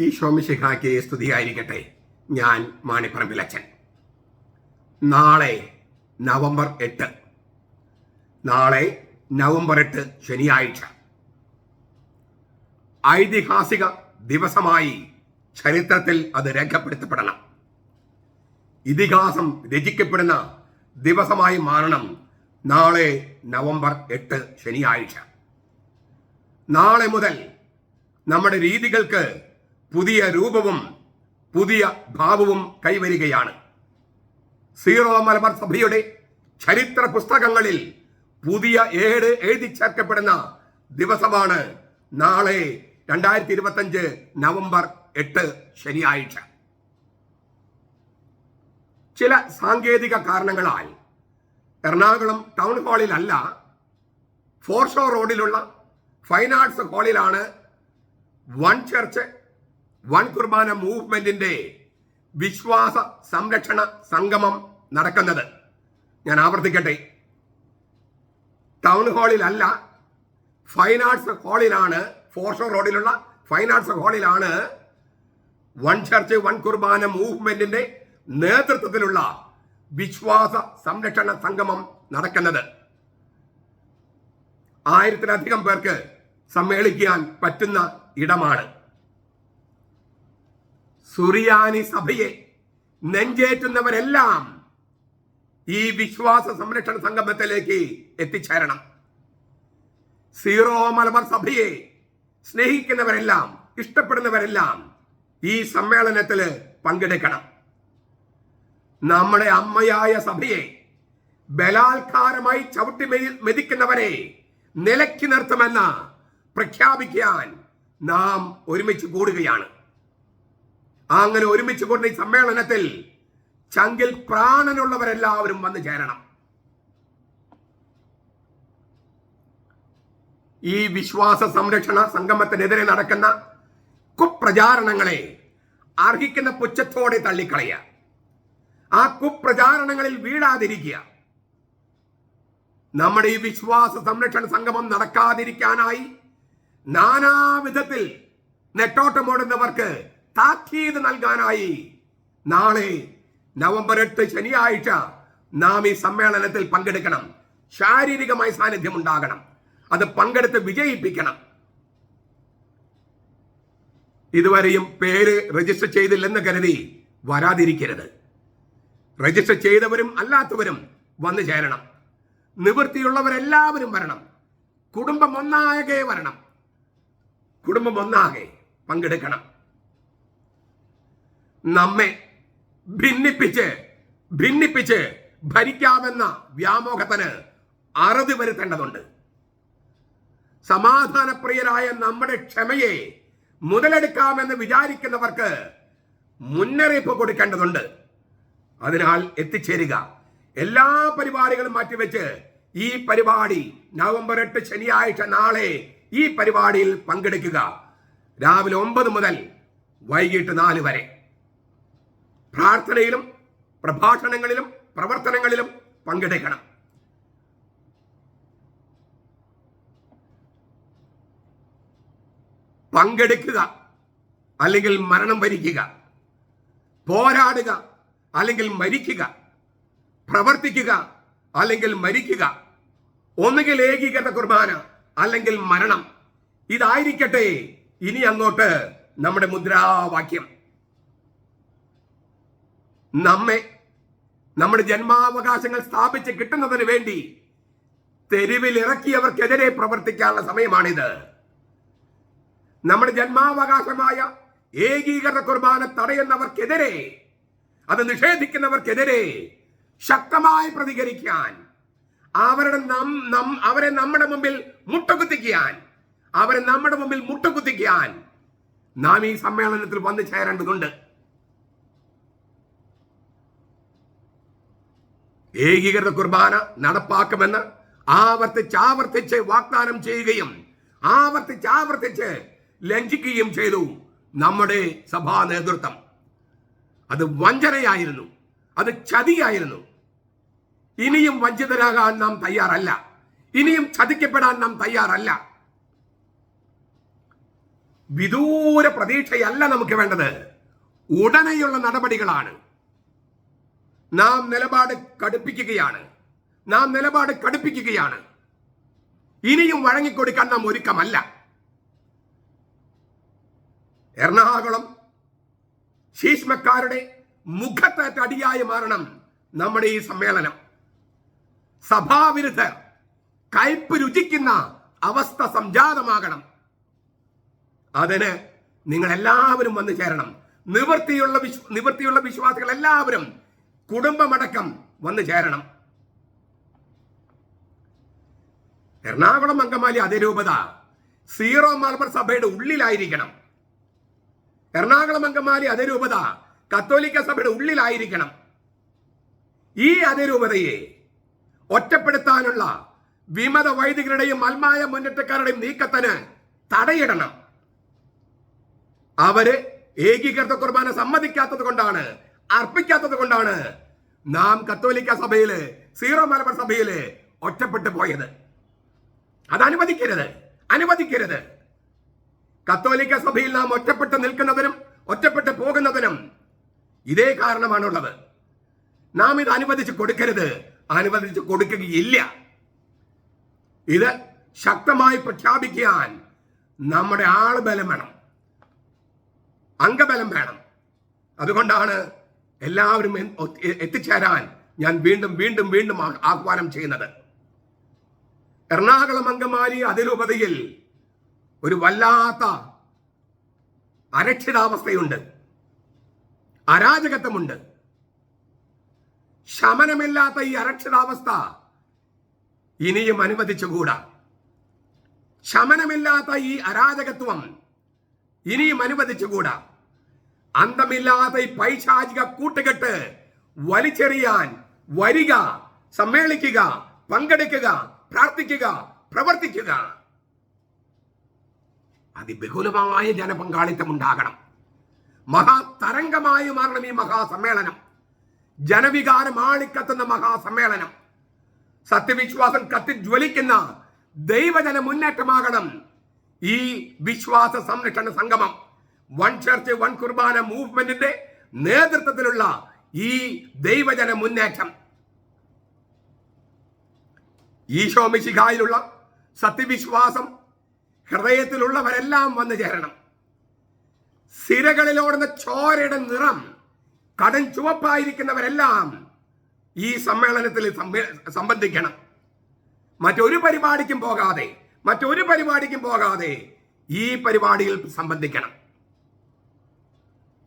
ഈശോ മിശിഹായ്ക്ക് സ്തുതിയായിരിക്കട്ടെ. ഞാൻ മാണിപ്പറമ്പിലച്ചൻ. നാളെ നവംബർ 8. നാളെ നവംബർ 8 ശനിയാഴ്ച. ഐതിഹാസിക ദിവസമായി ചരിത്രത്തിൽ അത് രേഖപ്പെടുത്തപ്പെടണം. ഇതിഹാസം രചിക്കപ്പെടുന്ന ദിവസമായി മാറണം നാളെ നവംബർ 8 ശനിയാഴ്ച. നാളെ മുതൽ നമ്മുടെ രീതികൾക്ക് പുതിയ രൂപവും പുതിയ ഭാവവും കൈവരികയാണ്. സീറോ മലബാർ സഭയുടെ ചരിത്ര പുസ്തകങ്ങളിൽ പുതിയ ഏട് എഴുതി ചേർക്കപ്പെടുന്ന ദിവസമാണ് നാളെ 2025 നവംബർ 8 ശനിയാഴ്ച. ചില സാങ്കേതിക കാരണങ്ങളാൽ എറണാകുളം ടൗൺ ഹാളിലല്ല, ഫോർഷോ റോഡിലുള്ള ഫൈൻ ആർട്സ് ഹാളിലാണ് വൺ ചർച്ച് വൺ കുർബാന മൂവ്മെന്റിന്റെ വിശ്വാസ സംരക്ഷണ സംഗമം നടക്കുന്നത്. ഞാൻ ആവർത്തിക്കട്ടെ, ടൗൺ ഹാളിലല്ല, ഫൈൻ ആർട്സ് ഹാളിലാണ്, ഫോർഷോ റോഡിലുള്ള ഫൈൻ ആർട്സ് ഹാളിലാണ് വൺ ചർച്ച് വൺ കുർബാന മൂവ്മെന്റിന്റെ നേതൃത്വത്തിലുള്ള വിശ്വാസ സംരക്ഷണ സംഗമം നടക്കുന്നത്. 1000-ലധികം പേർക്ക് സമ്മേളിക്കാൻ പറ്റുന്ന ഇടമാണ്. സുറിയാനി സഭയെ നെഞ്ചേറ്റുന്നവരെല്ലാം ഈ വിശ്വാസ സംരക്ഷണ സംഗമത്തിലേക്ക് എത്തിച്ചേരണം. സീറോ മലബാർ സഭയെ സ്നേഹിക്കുന്നവരെല്ലാം, ഇഷ്ടപ്പെടുന്നവരെല്ലാം ഈ സമ്മേളനത്തിൽ പങ്കെടുക്കണം. നമ്മുടെ അമ്മയായ സഭയെ ബലാത്കാരമായി ചവിട്ടി മെതിക്കുന്നവരെ നിലയ്ക്ക് നിർത്തുമെന്ന് പ്രഖ്യാപിക്കാൻ നാം ഒരുമിച്ച് കൂടുകയാണ്. അങ്ങനെ ഒരുമിച്ച് കൂടുന്ന ഈ സമ്മേളനത്തിൽ ചങ്കിൽ പ്രാണനുള്ളവരെല്ലാവരും വന്നു ചേരണം. ഈ വിശ്വാസ സംരക്ഷണ സംഗമത്തിനെതിരെ നടക്കുന്ന കുപ്രചാരണങ്ങളെ അർഹിക്കുന്ന പുച്ഛത്തോടെ തള്ളിക്കളയുക. ആ കുപ്രചാരണങ്ങളിൽ വീഴാതിരിക്കുക. നമ്മുടെ ഈ വിശ്വാസ സംരക്ഷണ സംഗമം നടക്കാതിരിക്കാനായി നാനാവിധത്തിൽ നെട്ടോട്ടമോടുന്നവർക്ക് താക്കീത് നൽകാനായി നാളെ നവംബർ 8 ശനിയാഴ്ച നാം ഈ സമ്മേളനത്തിൽ പങ്കെടുക്കണം. ശാരീരികമായി സാന്നിധ്യം ഉണ്ടാകണം. അത് പങ്കെടുത്ത് വിജയിപ്പിക്കണം. ഇതുവരെയും പേര് രജിസ്റ്റർ ചെയ്തില്ലെന്ന് കരുതി വരാതിരിക്കരുത്. രജിസ്റ്റർ ചെയ്തവരും അല്ലാത്തവരും വന്നു ചേരണം. നിവൃത്തിയുള്ളവരെല്ലാവരും വരണം. കുടുംബം ഒന്നാകെ വരണം. കുടുംബം ഒന്നാകെ പങ്കെടുക്കണം. നമ്മെ ഭിന്നിപ്പിച്ച് ഭരിക്കാമെന്ന വ്യാമോഹത്തിന് അറുതി വരുത്തേണ്ടതുണ്ട്. സമാധാനപ്രിയരായ നമ്മുടെ ക്ഷമയെ മുതലെടുക്കാമെന്ന് വിചാരിക്കുന്നവർക്ക് മുന്നറിയിപ്പ് കൊടുക്കേണ്ടതുണ്ട്. അതിനാൽ എത്തിച്ചേരുക. എല്ലാ പരിപാടികളും മാറ്റിവെച്ച് ഈ പരിപാടി നവംബർ 8 ശനിയാഴ്ച നാളെ ഈ പരിപാടിയിൽ പങ്കെടുക്കുക. രാവിലെ 9 മുതൽ വൈകിട്ട് 4 വരെ പ്രാർത്ഥനയിലും പ്രഭാഷണങ്ങളിലും പ്രവർത്തനങ്ങളിലും പങ്കെടുക്കണം. പങ്കെടുക്കുക അല്ലെങ്കിൽ മരണം വരിക്കുക, പോരാടുക അല്ലെങ്കിൽ മരിക്കുക, പ്രവർത്തിക്കുക അല്ലെങ്കിൽ മരിക്കുക, ഒന്നുകിൽ ഏകീകൃത കുർബാന അല്ലെങ്കിൽ മരണം. ഇതായിരിക്കട്ടെ ഇനി അങ്ങോട്ട് നമ്മുടെ മുദ്രാവാക്യം. നമ്മുടെ ജന്മാവകാശങ്ങൾ സ്ഥാപിച്ച് കിട്ടുന്നതിന് വേണ്ടി തെരുവിലിറക്കിയവർക്കെതിരെ പ്രവർത്തിക്കാനുള്ള സമയമാണിത്. നമ്മുടെ ജന്മാവകാശമായ ഏകീകൃത കുർബാന തടയുന്നവർക്കെതിരെ, അത് നിഷേധിക്കുന്നവർക്കെതിരെ ശക്തമായി പ്രതികരിക്കാൻ, അവരെ നമ്മുടെ മുമ്പിൽ മുട്ടുകുത്തിക്കാൻ നാം ഈ സമ്മേളനത്തിൽ വന്നു ചേരേണ്ടതുണ്ട്. ഏകീകൃത കുർബാന നടപ്പാക്കുമെന്ന് ആവർത്തിച്ച് വാഗ്ദാനം ചെയ്യുകയും ആവർത്തിച്ച് ലംഘിക്കുകയും ചെയ്തു നമ്മുടെ സഭാ നേതൃത്വം. അത് വഞ്ചനയായിരുന്നു, അത് ചതിയായിരുന്നു. ഇനിയും വഞ്ചിതരാകാൻ നാം തയ്യാറല്ല. ഇനിയും ചതിക്കപ്പെടാൻ നാം തയ്യാറല്ല. വിദൂര പ്രതീക്ഷയല്ല നമുക്ക് വേണ്ടത്, ഉടനെയുള്ള നടപടികളാണ്. നാം നിലപാട് കടുപ്പിക്കുകയാണ്. ഇനിയും വഴങ്ങിക്കൊടുക്കാൻ നാം ഒരുക്കമല്ല. എറണാകുളം ശീഷ്മക്കാരുടെ മുഖത്തേറ്റ അടിയായി മാറണം നമ്മുടെ ഈ സമ്മേളനം. സഭാവിരുദ്ധർ കയ്പ് രുചിക്കുന്ന അവസ്ഥ സംജാതമാകണം. അതിന് നിങ്ങൾ എല്ലാവരും വന്നു ചേരണം. നിവൃത്തിയുള്ള വിശ്വാസികൾ എല്ലാവരും കുടുംബമടക്കം വന്നു ചേരണം. എറണാകുളം അങ്കമാലി അതിരൂപത സീറോ മലബാർ സഭയുടെ ഉള്ളിലായിരിക്കണം. എറണാകുളം അങ്കമാലി അതിരൂപത കത്തോലിക്ക സഭയുടെ ഉള്ളിലായിരിക്കണം. ഈ അതിരൂപതയെ ഒറ്റപ്പെടുത്താനുള്ള വിമത വൈദികരുടെയും അൽമായ മുന്നേറ്റക്കാരുടെയും നീക്കത്തിന് തടയിടണം. അവര് ഏകീകൃത കുർബാന സമ്മതിക്കാത്തത് കൊണ്ടാണ്, അർപ്പിക്കാത്തത് കൊണ്ടാണ് നാം കത്തോലിക്ക സഭയില്, സീറോ മലബാർ സഭയില് ഒറ്റപ്പെട്ടു പോയത്. അത് അനുവദിക്കരുത്. കത്തോലിക്ക സഭയിൽ നാം ഒറ്റപ്പെട്ട് നിൽക്കുന്നതിനും ഒറ്റപ്പെട്ട് പോകുന്നതിനും ഇതേ കാരണമാണുള്ളത്. നാം ഇത് അനുവദിച്ചു കൊടുക്കുകയില്ല. ഇത് ശക്തമായി പ്രഖ്യാപിക്കാൻ നമ്മുടെ ആൾബലം വേണം, അംഗബലം വേണം. അതുകൊണ്ടാണ് എല്ലാവരും എത്തിച്ചേരാൻ ഞാൻ വീണ്ടും ആഹ്വാനം ചെയ്യുന്നത്. എറണാകുളം അങ്കമാലി അതിരൂപതയിൽ ഒരു വല്ലാത്ത അരക്ഷിതാവസ്ഥയുണ്ട്, അരാജകത്വമുണ്ട്. ശമനമില്ലാത്ത ഈ അരക്ഷിതാവസ്ഥ ഇനിയും അനുവദിച്ചുകൂടാ. ശമനമില്ലാത്ത ഈ അരാജകത്വം ഇനിയും അനുവദിച്ചുകൂടാ. അന്തമില്ലാത്ത ഈ പൈശാചിക കൂട്ടുകെട്ട് വലിച്ചെറിയാൻ വരിക, സമ്മേളിക്കുക, പങ്കെടുക്കുക, പ്രാർത്ഥിക്കുക, പ്രവർത്തിക്കുക. അതിബഹുലമായ ജനപങ്കാളിത്തം ഉണ്ടാകണം. മഹാതരംഗമായി മാറണം ഈ മഹാസമ്മേളനം. ജനവികാരം ആളിക്കത്തുന്ന മഹാസമ്മേളനം. സത്യവിശ്വാസം കത്തിജ്വലിക്കുന്ന ദൈവജന മുന്നേറ്റമാകണം ഈ വിശ്വാസ സംരക്ഷണ സംഗമം. വൺ ചർച്ച് വൺ കുർബാന മൂവ്മെന്റിന്റെ നേതൃത്വത്തിലുള്ള ഈ ദൈവജന മുന്നേറ്റം. ഈശോ മിശിഹായിലുള്ള സത്യവിശ്വാസം ഹൃദയത്തിലുള്ളവരെല്ലാം വന്നു ചേരണം. സിരകളിലോടുന്ന ചോരയുടെ നിറം കടൻ ചുവപ്പായിരിക്കുന്നവരെല്ലാം ഈ സമ്മേളനത്തിൽ സംബന്ധിക്കണം. മറ്റൊരു പരിപാടിക്കും പോകാതെ ഈ പരിപാടിയിൽ സംബന്ധിക്കണം.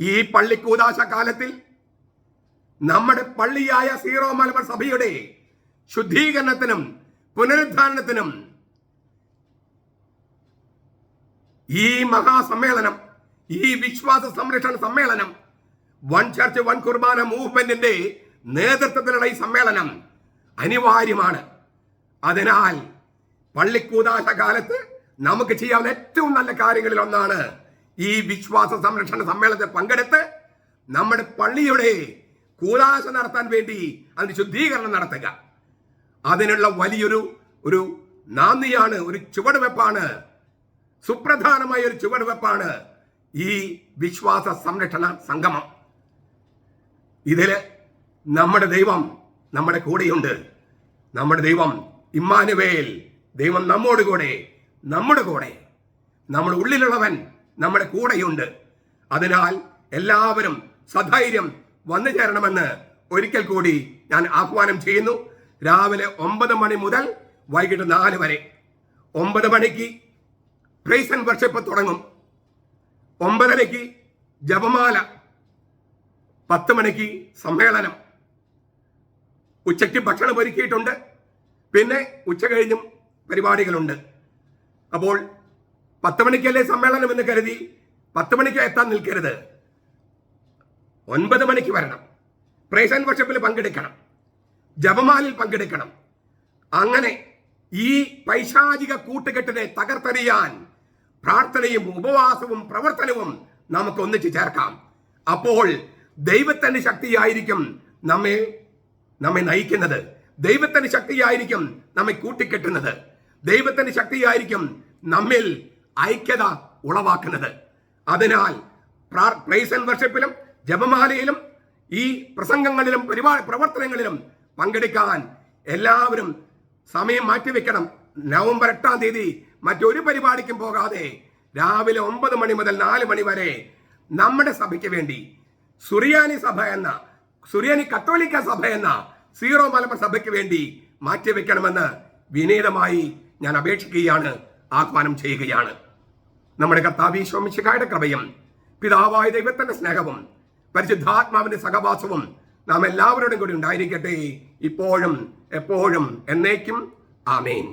ഈ പള്ളിക്കൂദാശ കാലത്തിൽ നമ്മുടെ പള്ളിയായ സീറോ മലബാർ സഭയുടെ ശുദ്ധീകരണത്തിനും പുനരുദ്ധാരണത്തിനും ഈ മഹാസമ്മേളനം, ഈ വിശ്വാസ സംരക്ഷണ സമ്മേളനം, വൺ ചർച്ച് വൺ കുർബാന മൂവ്മെന്റിന്റെ നേതൃത്വത്തിലുള്ള ഈ സമ്മേളനം അനിവാര്യമാണ്. അതിനാൽ പള്ളിക്കൂദാശ കാലത്ത് നമുക്ക് ചെയ്യാവുന്ന ഏറ്റവും നല്ല കാര്യങ്ങളിൽ ഒന്നാണ് ഈ വിശ്വാസ സംരക്ഷണ സമ്മേളനത്തിൽ പങ്കെടുത്ത് നമ്മുടെ പള്ളിയുടെ കൂദാശ നടത്താൻ വേണ്ടി അതിന് ശുദ്ധീകരണം നടത്തുക. അതിനുള്ള വലിയൊരു നാന്ദിയാണ്, ഒരു ചുവടുവെപ്പാണ്, സുപ്രധാനമായ ഒരു ചുവടുവെപ്പാണ് ഈ വിശ്വാസ സംരക്ഷണ സംഗമം. ഇതില് നമ്മുടെ ദൈവം നമ്മുടെ കൂടെയുണ്ട്. നമ്മുടെ ദൈവം ഇമ്മാനുവേൽ, ദൈവം നമ്മുടെ കൂടെ, നമ്മുടെ ഉള്ളിലുള്ളവൻ നമ്മുടെ കൂടെയുണ്ട്. അതിനാൽ എല്ലാവരും സധൈര്യം വന്നു ചേരണമെന്ന് ഒരിക്കൽ കൂടി ഞാൻ ആഹ്വാനം ചെയ്യുന്നു. രാവിലെ 9 മണി മുതൽ വൈകിട്ട് 4 വരെ. 9 മണിക്ക് പ്രൈസ് ആൻഡ് വർഷിപ്പ് തുടങ്ങും. 9:30 ജപമാല, 10 മണിക്ക് സമ്മേളനം. ഉച്ചയ്ക്ക് ഭക്ഷണം ഒരുക്കിയിട്ടുണ്ട്. പിന്നെ ഉച്ച കഴിഞ്ഞും പരിപാടികളുണ്ട്. അപ്പോൾ 10 മണിക്കല്ലേ സമ്മേളനം എന്ന് കരുതി 10 മണിക്ക് എത്താൻ നിൽക്കരുത്. 9 മണിക്ക് വരണം. പ്രൈസ് ആൻഡ് വർഷിപ്പിൽ പങ്കെടുക്കണം, ജപമാലിൽ പങ്കെടുക്കണം. അങ്ങനെ ഈ പൈശാചിക കൂട്ടുകെട്ടിനെ തകർത്തെറിയാൻ പ്രാർത്ഥനയും ഉപവാസവും പ്രവർത്തനവും നമുക്ക് ഒന്നിച്ചു ചേർക്കാം. അപ്പോൾ ദൈവത്തിന്റെ ശക്തിയായിരിക്കും നമ്മെ നയിക്കുന്നത്. ദൈവത്തിന്റെ ശക്തിയായിരിക്കും നമ്മെ കൂട്ടിക്കെട്ടുന്നത്. ദൈവത്തിന്റെ ശക്തിയായിരിക്കും നമ്മിൽ ഐക്യത ഉളവാക്കുന്നത്. അതിനാൽ പ്രൈസ് ആൻഡ് വർഷിപ്പിലും ജപമാലയിലും ഈ പ്രസംഗങ്ങളിലും പ്രവർത്തനങ്ങളിലും പങ്കെടുക്കാൻ എല്ലാവരും സമയം മാറ്റിവെക്കണം. നവംബർ 8-ാം തീയതി മറ്റൊരു പരിപാടിക്കും പോകാതെ രാവിലെ 9 മണി മുതൽ 4 മണി വരെ നമ്മുടെ സഭയ്ക്ക് വേണ്ടി സുറിയാനി കത്തോലിക്ക സഭ എന്ന സീറോ മലബാർ സഭയ്ക്ക് വേണ്ടി മാറ്റിവെക്കണമെന്ന് വിനീതമായി ഞാൻ അപേക്ഷിക്കുകയാണ്, ആഹ്വാനം ചെയ്യുകയാണ്. നമ്മുടെ കർത്താവ് ഈശോ മിശിഹായുടെ കൃപയും പിതാവായ ദൈവത്തിന്റെ സ്നേഹവും പരിശുദ്ധാത്മാവിന്റെ സഹവാസവും നാം എല്ലാവരോടും കൂടി ഉണ്ടായിരിക്കട്ടെ, ഇപ്പോഴും എപ്പോഴും എന്നേക്കും. ആമേൻ.